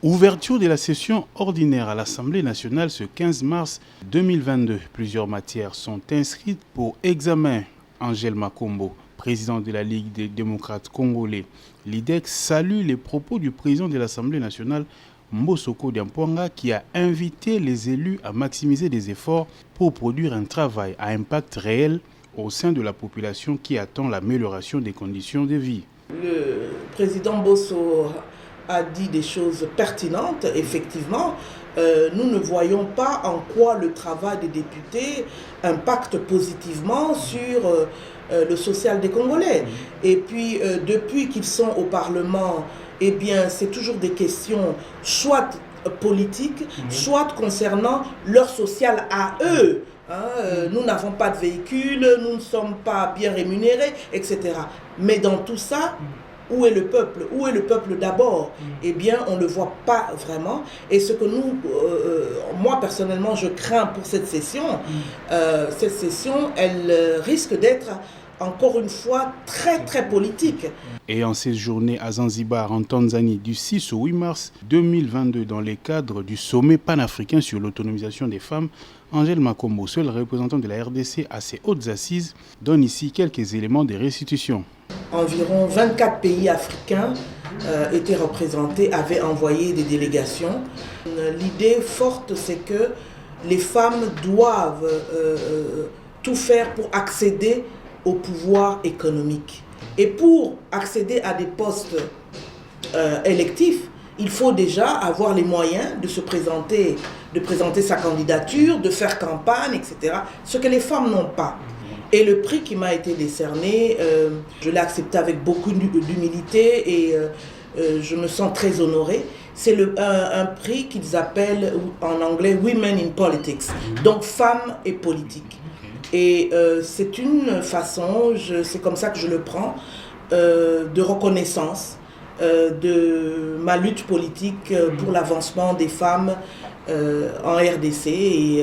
Ouverture de la session ordinaire à l'Assemblée nationale ce 15 mars 2022. Plusieurs matières sont inscrites pour examen. Angèle Makombo, président de la Ligue des démocrates congolais, l'IDEC, salue les propos du président de l'Assemblée nationale, Mbosoko Diampouanga, qui a invité les élus à maximiser des efforts pour produire un travail à impact réel au sein de la population qui attend l'amélioration des conditions de vie. Le président Bosso a dit des choses pertinentes, effectivement. Nous ne voyons pas en quoi le travail des députés impacte positivement sur le social des Congolais. Et puis, depuis qu'ils sont au Parlement, eh bien, c'est toujours des questions soit politiques, soit concernant leur social à eux. Nous n'avons pas de véhicule, nous ne sommes pas bien rémunérés, etc. Mais dans tout ça, où est le peuple? Où est le peuple d'abord? Eh bien, on ne le voit pas vraiment. Et ce que moi personnellement, je crains pour cette session, elle risque d'être encore une fois très politique. Ayant séjourné à Zanzibar en Tanzanie du 6 au 8 mars 2022 dans le cadre du sommet panafricain sur l'autonomisation des femmes, Angèle Makombo, seule représentante de la RDC à ses hautes assises, donne ici quelques éléments de restitution. Environ 24 pays africains étaient représentés, avaient envoyé des délégations. L'idée forte, c'est que les femmes doivent tout faire pour accéder au pouvoir économique. Et pour accéder à des postes électifs, il faut déjà avoir les moyens de se présenter, de présenter sa candidature, de faire campagne, etc. Ce que les femmes n'ont pas. Et le prix qui m'a été décerné, je l'ai accepté avec beaucoup d'humilité et je me sens très honorée. C'est un prix qu'ils appellent en anglais « Women in Politics », donc femmes et politique. Et c'est une façon, c'est comme ça que je le prends, de reconnaissance de ma lutte politique pour l'avancement des femmes en RDC.